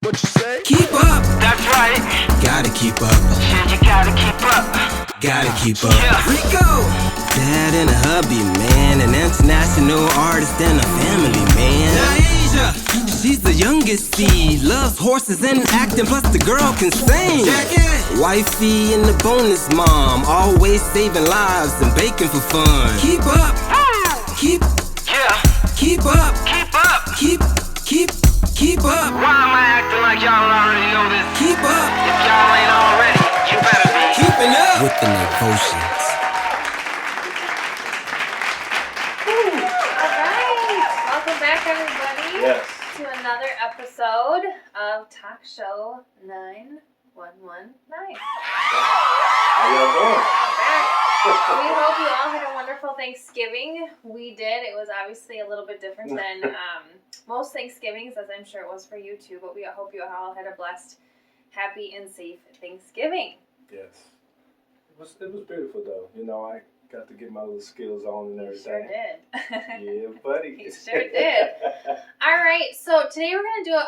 What you say? Keep up. That's right. Gotta keep up. Said you gotta keep up. Gotta keep up. Yeah. Rico. Dad and a hubby, man. An international artist and a family, man. Asia. She's the youngest seed. Loves horses and acting, plus the girl can sing. Jackie. Wifey and the bonus mom. Always saving lives and baking for fun. Keep up. Keep. Yeah. Keep up. Keep up. Keep up. Why am I acting like y'all already know this? Keep up. If y'all ain't already, you better be. Keeping up with the Nevotions. Alright, welcome back everybody Yes. to another episode of Talk Show 9119. How y'all doing? We hope you all had a wonderful Thanksgiving. We did. It was obviously a little bit different than most Thanksgivings, as I'm sure it was for you too, but we hope you all had a blessed, happy, and safe Thanksgiving. Yes. It was beautiful though. You know, I got to get my little skills on and You everything. sure did. Yeah, buddy. You sure did. All right, so today we're going to do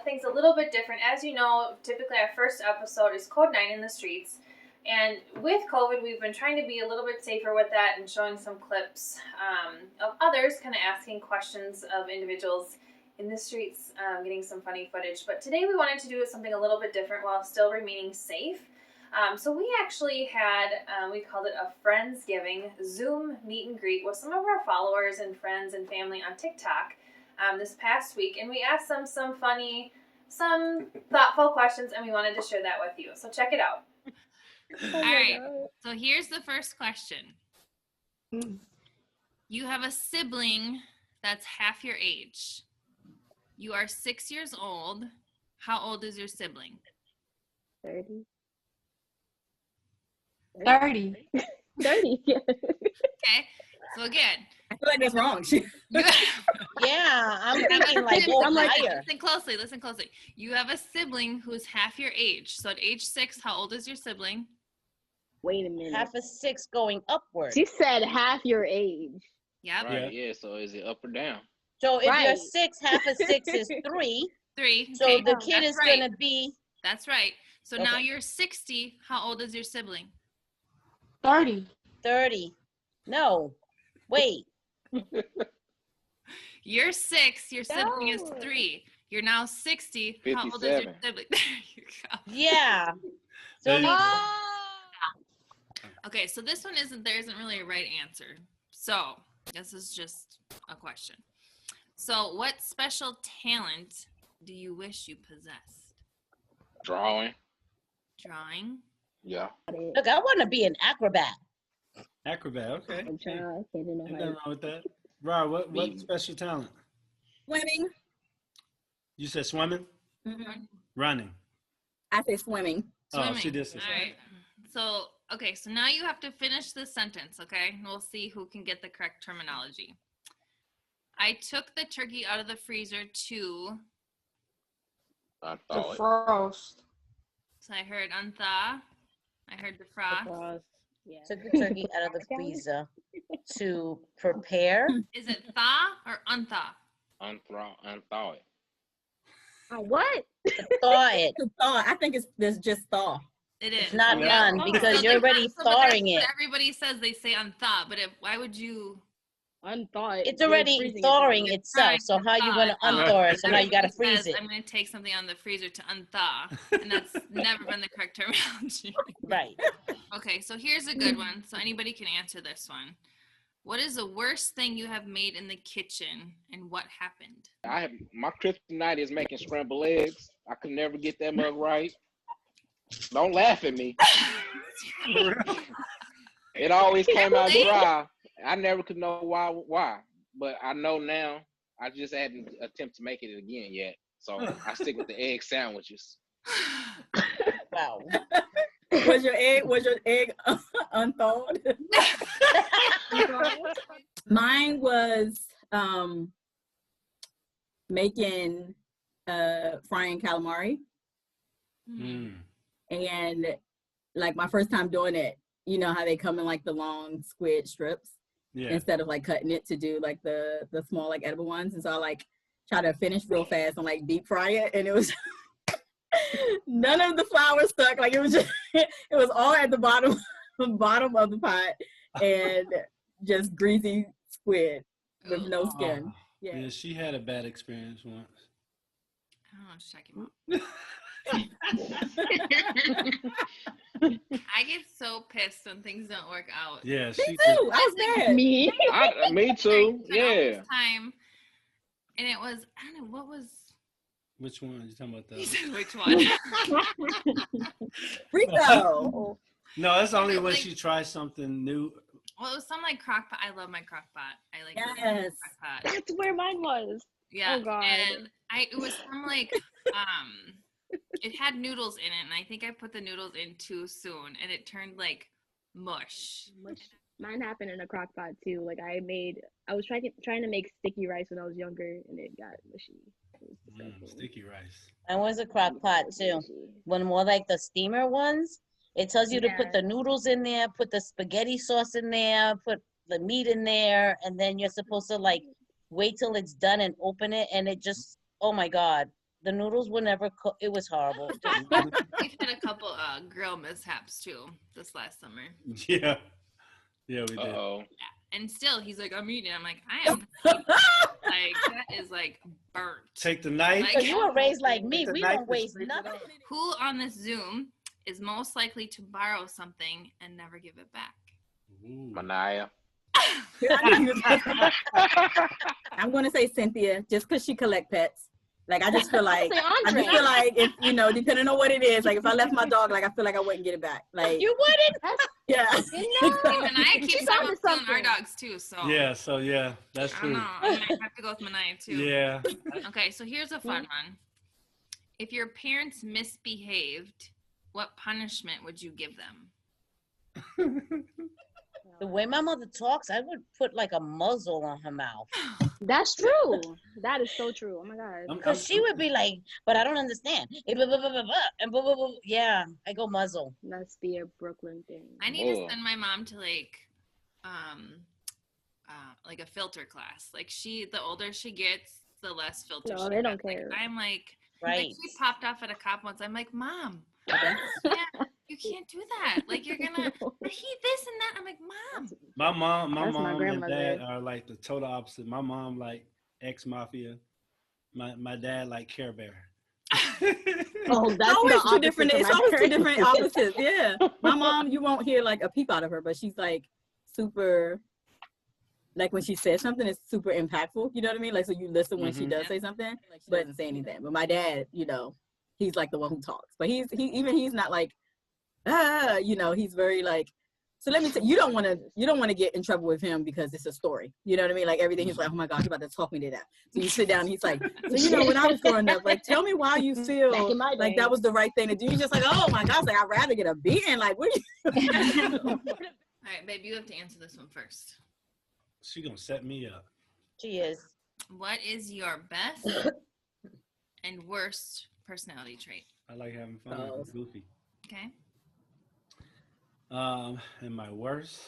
things a little bit different. As you know, typically our first episode is Code 9 in the streets. And with COVID, we've been trying to be a little bit safer with that and showing some clips of others kind of asking questions of individuals in the streets, getting some funny footage. But today we wanted to do something a little bit different while still remaining safe. So we actually had, we called it a Friendsgiving Zoom meet and greet with some of our followers and friends and family on TikTok this past week. And we asked them some funny, some thoughtful questions, and we wanted to share that with you. So check it out. All right, so here's the first question. You have a sibling that's half your age. You are 6 years old. How old is your sibling? 30. 30. 30, yeah. Okay, so again. I feel like that's wrong. Yeah, I'm thinking like higher. Listen closely. You have a sibling who's half your age. So at age 6, how old is your sibling? Wait a minute. Half a 6 going upward. She said half your age. Yep. Right, yeah, so is it up or down? So if Right. you're 6, half a 6 is 3. 3. So Okay, the kid that's is right. going to be, That's right. So now Okay. you're 60. How old is your sibling? 30. 30. No, wait. You're 6. Your sibling is No. 3. You're now 60. How old is your 57. sibling? There you go. Yeah. So Okay, so this one there isn't really a right answer. So this is just a question. So what special talent do you wish you possessed? Drawing. Drawing? Yeah. look, I want to be an acrobat. Acrobat, okay. I'm trying. I can't do Ain't no nothing wrong with that. Rob, what special talent? Swimming. You said swimming? Mm-hmm. Running. I say swimming. Swimming. Oh, she did say All right. So, okay, so now you have to finish this sentence, okay? We'll see who can get the correct terminology. I took the turkey out of the freezer to, I thought it. Frost. so I heard unthaw, I heard defrost. Yeah. Took the turkey out of the freezer to prepare. Is it thaw or unthaw? Unthaw it. What? Thaw it. Thaw. I think it's just thaw. It is. It's not Yeah. un because So you're they're already not- so, but that's thawing what it. Everybody says they say unthaw, but why would you? Unthaw it. It's already thawing itself. So how you going to unthaw it? So now you got to Everybody freeze says, it. I'm going to take something out of the freezer to unthaw, and that's never been the correct terminology. Right. Okay, so here's a good one. So anybody can answer this one. What is the worst thing you have made in the kitchen, and what happened? My kryptonite is making scrambled eggs. I could never get that mug right. Don't laugh at me. It always came out dry. I never could know why. But I know now. I just hadn't attempt to make it again yet. So I stick with the egg sandwiches. Wow. Was your egg unthawed? Mine was making frying calamari. Mm. And like my first time doing it, you know how they come in like the long squid strips Yeah. instead of like cutting it to do like the small like edible ones. And so I like try to finish real fast and like deep fry it, and it was None of the flowers stuck. Like it was just, it was all at the bottom of the pot, and just greasy squid with no skin. Yeah, she had a bad experience once. I don't know, just check him out. I get so pissed when things don't work out. Yeah, Me she too. I was mad. Me. Me too. Yeah. Time, and it was, I don't know, what was, Which one? You talking about he the? said which one? Rico. No, that's only when Like- she tries something new. Well, it was some like crock pot. I love my crock pot. I like Yes. crock pot. That's where mine was. Yeah. Oh, God. And it was some like it had noodles in it, and I think I put the noodles in too soon, and it turned like mush. Mine happened in a crock pot too. Like I was trying to make sticky rice when I was younger, and it got mushy. It was disgusting. Sticky rice. I was a crock pot too. When more like the steamer ones, it tells you to put the noodles in there, put the spaghetti sauce in there, put the meat in there, and then you're supposed to like wait till it's done and open it, and it just, oh my God, the noodles were never cooked. It was horrible. We've had a couple grill mishaps too this last summer. Yeah. Yeah, we did. Uh-oh. And still, he's like, I'm eating it. I'm like, I am. Like, that is like burnt. Take the knife. Like, So you were raised like me. The We knife don't is waste straight nothing. who on this Zoom is most likely to borrow something and never give it back? Ooh. Manaya. I'm gonna say Cynthia, just because she collect pets. Like I just feel like Say I Andre. just feel like if depending on what it is, like if I left my dog, like I feel like I wouldn't get it back. Like You wouldn't? yeah. And I keep She's some onto of our something. dogs too, so Yeah, so yeah, that's I don't true. know. I might have to go with Manaya too. Yeah. Okay, so here's a fun one. If your parents misbehaved, what punishment would you give them? The way my mother talks, I would put like a muzzle on her mouth. That's true. That is so true. Oh my God. Because she would be like, but I don't understand. And blah, blah, blah. Yeah, I go muzzle. Must be a Brooklyn thing. I need to Whoa. send my mom to like a filter class. Like the older she gets, the less filter No, she they don't gets. Like, care. I'm like Right. she popped off at a cop once. I'm like, Mom, Okay. you can't do that. Like you're gonna he this and that. I'm like, Mom. My mom That's my and dad grandmother. are like the total opposite. My mom like ex-mafia. My dad like Care Bear. Oh, that's always the two different. opposite It's to my always two parents. different opposites. Yeah. My mom, you won't hear like a peep out of her, but she's like super. Like when she says something, it's super impactful. You know what I mean? Like so you listen when she does say something, like she doesn't say anything. But my dad, he's like the one who talks. But he's not like, he's very like. So let me tell you, you don't want to get in trouble with him because it's a story. You know what I mean? Like everything, he's like, oh my gosh, you're about to talk me to that. So you sit down, and he's like, so when I was growing up, like tell me why you feel Back in my like day. that was the right thing to do. You're just like, oh my gosh, like I'd rather get a beating. Like what? All right, babe, you have to answer this one first. She gonna set me up. She is. What is your best and worst personality trait? I like having fun. Oh. I'm goofy. Okay. And my worst,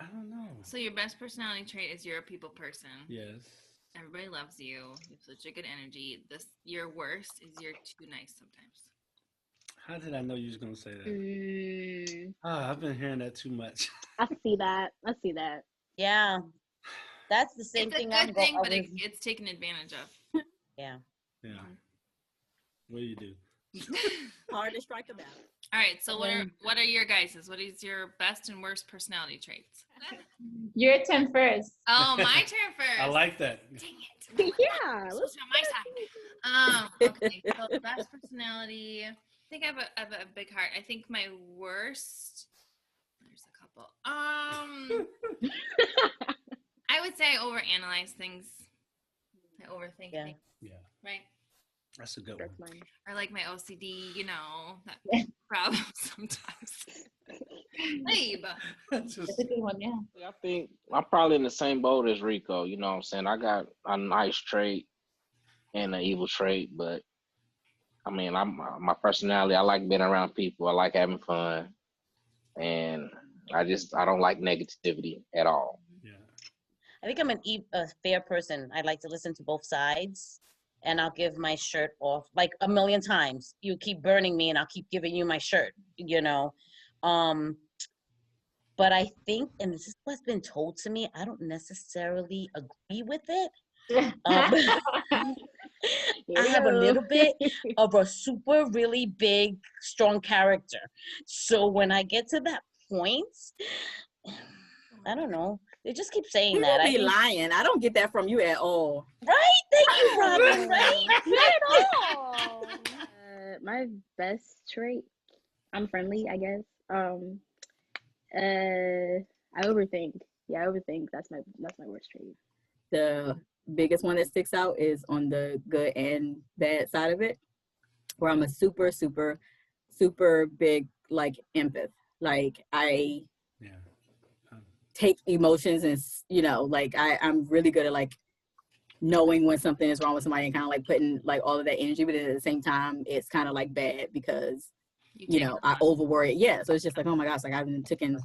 I don't know. So your best personality trait is you're a people person. Yes. Everybody loves you. You have such a good energy. Your worst is you're too nice sometimes. How did I know you was gonna say that? Mm, I've been hearing that too much. I see that. Yeah. That's the same It's a thing good thing, but it's taken advantage of. Yeah. Yeah. What do you do? Hard to strike a balance. All right. So what are your guys's? What is your best and worst personality traits? Your turn first. Oh, my turn first. I like that. Dang it. Yeah. Let's on my side. Okay. So best personality. I think I have a big heart. I think my worst. There's a couple. I would say I overanalyze things. I overthink things. Yeah. Right. That's a good one. Mine. Or like my OCD, that problem sometimes. Babe. That's a good one, yeah. I think I'm probably in the same boat as Rico. You know what I'm saying? I got a nice trait and an evil trait, but I mean, my personality, I like being around people. I like having fun. And I don't like negativity at all. Yeah. I think I'm a fair person. I like to listen to both sides. and I'll give my shirt off like a million times. You keep burning me and I'll keep giving you my shirt, you know. But I think, and this is what's been told to me, I don't necessarily agree with it. I have a little bit of a super really big, strong character. So when I get to that point, I don't know. They just keep saying You that. be lying. I don't get that from you at all. Right? Thank you, Robin. Right? Not at all. My best trait, I'm friendly, I guess. I overthink. Yeah, I overthink. That's my worst trait. The biggest one that sticks out is on the good and bad side of it, where I'm a super, super, super big like empath. Like I take emotions and like I'm really good at like knowing when something is wrong with somebody and kind of like putting like all of that energy, but at the same time it's kind of like bad because I over worry. Yeah, so it's just like, oh my gosh, like I've been taking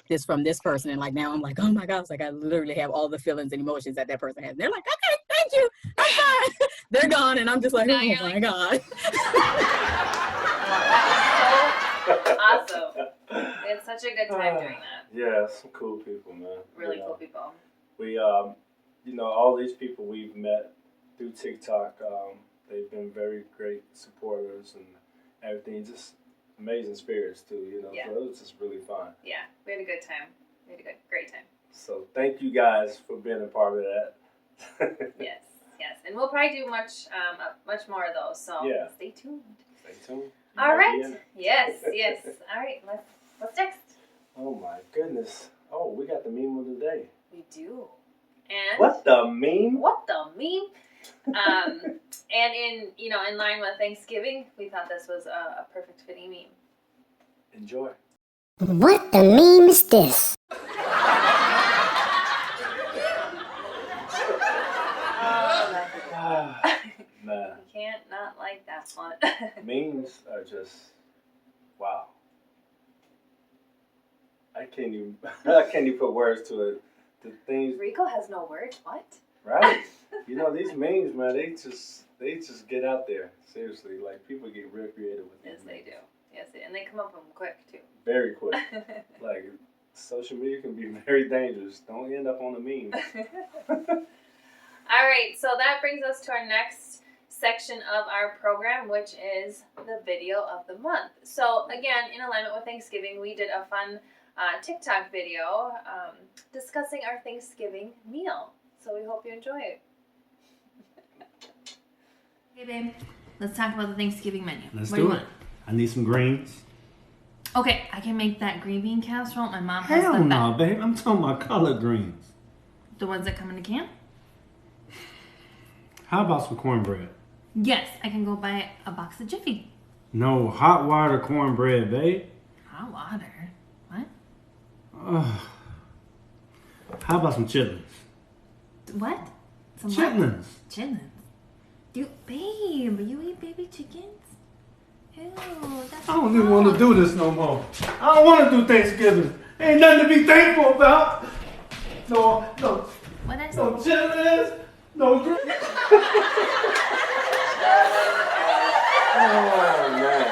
this from this person, and like now I'm like, oh my gosh, like I literally have all the feelings and emotions that person has. And they're like, okay, thank you, I'm fine. They're gone, and I'm just like, oh my god. Awesome. We had such a good time doing that. Yeah, some cool people, man. Really cool people. We, all these people we've met through TikTok, they've been very great supporters and everything. Just amazing spirits too, Yeah. So it was just really fun. Yeah, we had a good time. We had a great time. So thank you guys for being a part of that. Yes, and we'll probably do much more of those. So yeah. Stay tuned. Stay tuned. All right. Yes. All right. What's next? Oh my goodness. Oh, we got the meme of the day. We do. And what the meme? And in line with Thanksgiving, we thought this was a perfect fitting meme. Enjoy. What the meme is this? Man. You can't not like that one. Memes are just wow. I can't even put words to it. The things Rico has no words. What? Right. These memes, man, they just get out there. Seriously, like people get real creative with them. Yes, they do. Yes, and they come up with them quick too. Very quick. Like social media can be very dangerous. Don't end up on a meme. All right, so that brings us to our next section of our program, which is the video of the month. So again, in alignment with Thanksgiving, we did a fun TikTok video discussing our Thanksgiving meal. So we hope you enjoy it. Hey babe, let's talk about the Thanksgiving menu. Let's What do you it. want? I need some greens. Okay, I can make that green bean casserole. My mom has Hell the no, babe. I'm talking about collard greens. The ones that come in a can? How about some cornbread? Yes, I can go buy a box of Jiffy. No, hot water cornbread, babe. Hot water? What? How about some chitlins? What? Some Chitlins. What? Chitlins. Babe, you eat baby chickens? Ew, that's I don't even want to do this no more. I don't want to do Thanksgiving. Ain't nothing to be thankful about. No chitlins, no greens. Oh man.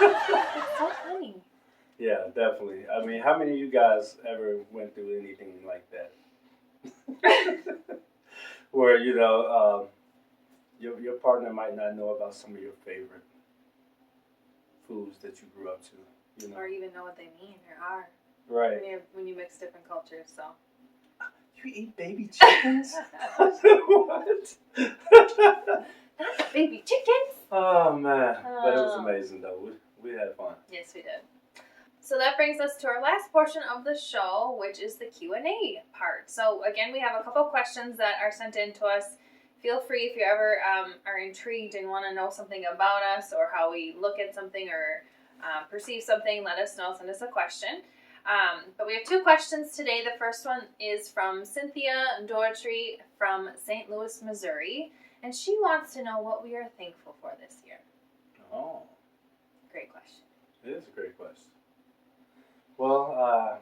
It's so funny. Yeah, definitely. I mean, how many of you guys ever went through anything like that? Where, your partner might not know about some of your favorite foods that you grew up to, Or even know what they mean or are. Right. When you mix different cultures, so. You eat baby chickens? What? That's baby chickens? Oh man. But it was amazing though. We had fun. Yes, we did. So that brings us to our last portion of the show, which is the Q&A part. So again, we have a couple questions that are sent in to us. Feel free if you ever are intrigued and want to know something about us or how we look at something or perceive something, let us know. Send us a question. But we have two questions today. The first one is from Cynthia Doherty from St. Louis, Missouri. And she wants to know what we are thankful for this year. Oh. Great question. It is a great question. Well,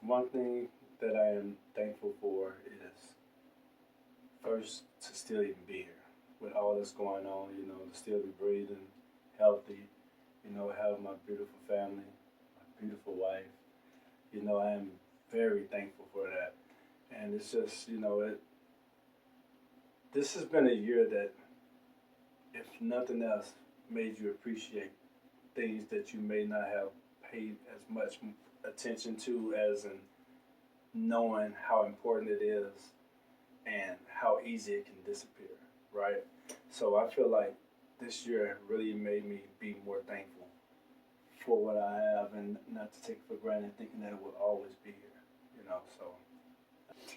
one thing that I am thankful for is first to still even be here with all that's going on, you know, to still be breathing, healthy, you know, have my beautiful family, my beautiful wife. You know, I am very thankful for that. And it's just, you know, this has been a year that, if nothing else, made you appreciate things that you may not have paid as much attention to, as in knowing how important it is and how easy it can disappear, right? So I feel like this year really made me be more thankful for what I have and not to take it for granted, thinking that it will always be here, you know, so.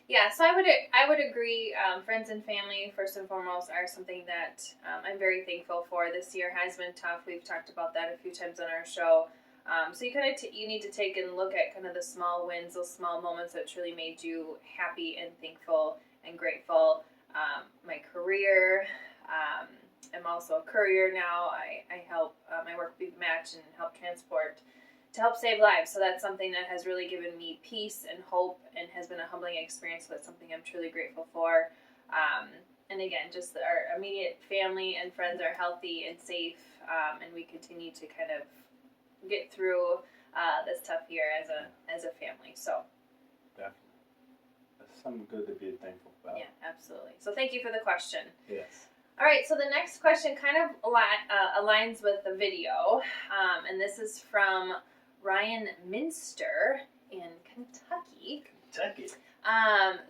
Yeah, so I would agree. Friends and family, first and foremost, are something that I'm very thankful for. This year has been tough. We've talked about that a few times on our show. So you kind of you need to take and look at kind of the small wins, those small moments that truly made you happy and thankful and grateful. My career, I'm also a courier now. I help, I work with Match and help transport to help save lives. So that's something that has really given me peace and hope and has been a humbling experience. So that's something I'm truly grateful for. And again, just that our immediate family and friends are healthy and safe, and we continue to kind of get through this tough year as a family. So definitely, that's something good to be thankful about. Yeah, absolutely. So thank you for the question. Yes. All right, so the next question kind of aligns with the video, and this is from Ryan Minster in Kentucky.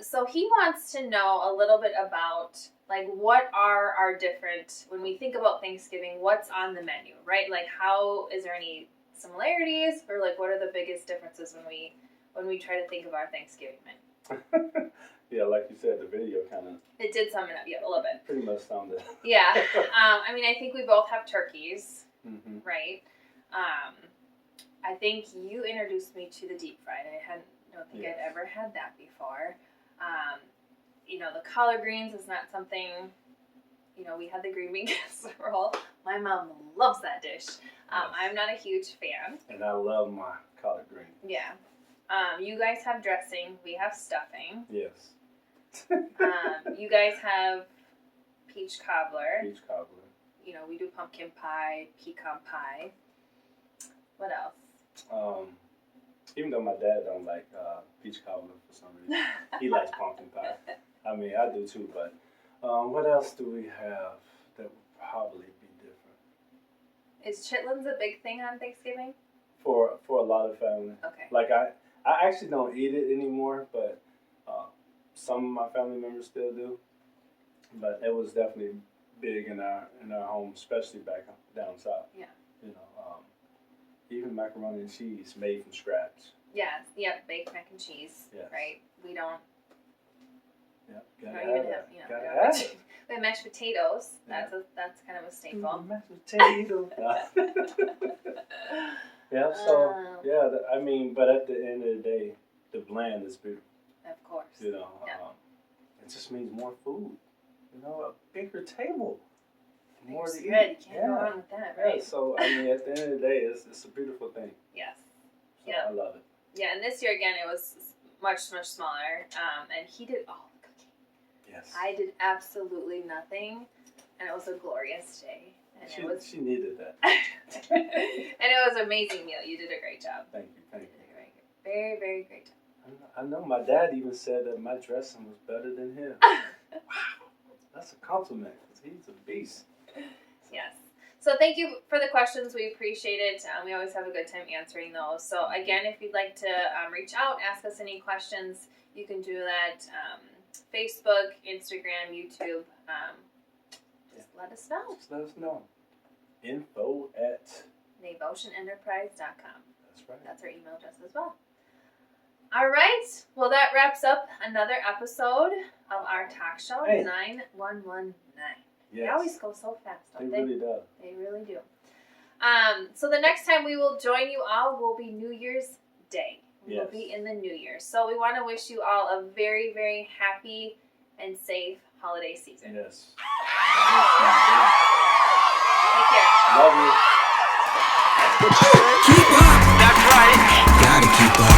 So he wants to know a little bit about, like, what are our different, when we think about Thanksgiving, what's on the menu, right? Like, how, is there any similarities, or like what are the biggest differences when we try to think of our Thanksgiving menu? Yeah, like you said, the video kind of... It did sum it up, yeah, a little bit. Pretty much summed it. Yeah. I mean, I think we both have turkeys, right? I think you introduced me to the deep fried. I don't think I'd ever had that before. You know, the collard greens is not something, you know, we had the green bean casserole. My mom loves that dish. I'm not a huge fan. And I love my collard greens. Yeah. You guys have dressing. We have stuffing. Yes. You guys have peach cobbler. Peach cobbler. You know, we do pumpkin pie, pecan pie. What else? Even though my dad don't like peach cobbler for some reason, he likes pumpkin pie. I mean, I do too, but what else do we have that would probably be different? Is chitlins a big thing on Thanksgiving? For a lot of family. Okay. Like I actually don't eat it anymore, but some of my family members still do. But it was definitely big in our home, especially back down south. Yeah. You know, even macaroni and cheese made from scratch. Yeah. Yep. Baked mac and cheese. Yes. Right. We don't. Yeah. We Gotta don't have even it. have. You know, Gotta we have don't it. We have mashed potatoes. Yeah. That's kind of a staple. Mashed potatoes. Yeah. So I mean, but at the end of the day, the blend is beautiful. Of course. You know, it just means more food. You know, a bigger table. More to eat. You can't go wrong with that, right? Yeah, so I mean, at the end of the day, it's a beautiful thing. Yes. So I love it. Yeah, and this year again, it was much smaller, and he did all the cooking. Yes. I did absolutely nothing, and it was a glorious day. And She needed that. and it was an amazing meal. You did a great job. Thank you. Very, very great job. I know my dad even said that my dressing was better than him. Wow, that's a compliment. He's a beast. Yes. So thank you for the questions. We appreciate it. We always have a good time answering those. So again, if you'd like to reach out, ask us any questions, you can do that. Facebook, Instagram, YouTube. Just let us know. Just let us know. info@nevotionenterprise.com. That's right. That's our email address as well. All right. Well, that wraps up another episode of our talk show, 9119. Yes. They always go so fast, don't they? They really do. They really do. So the next time we will join you all will be New Year's Day. We will be in the New Year. So we want to wish you all a very, very happy and safe holiday season. Yes. Take care. Love you. Keep up. That's right. Gotta keep up.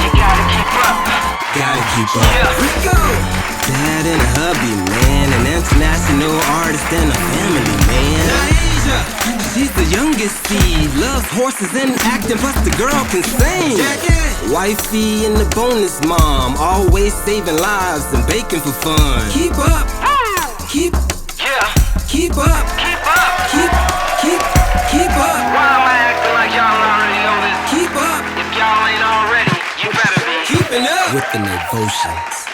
You gotta keep up. Gotta keep up. Yeah. Let's go. Dad and a hubby, man, an international artist and a family, man. Naija, she's the youngest seed, loves horses and acting, plus the girl can sing. Wifey and the bonus mom, always saving lives and baking for fun. Keep up, keep up, keep up, keep up. Why am I acting like y'all already know this? Keep up. If y'all ain't already, you better be. Keeping up with the Nevotions.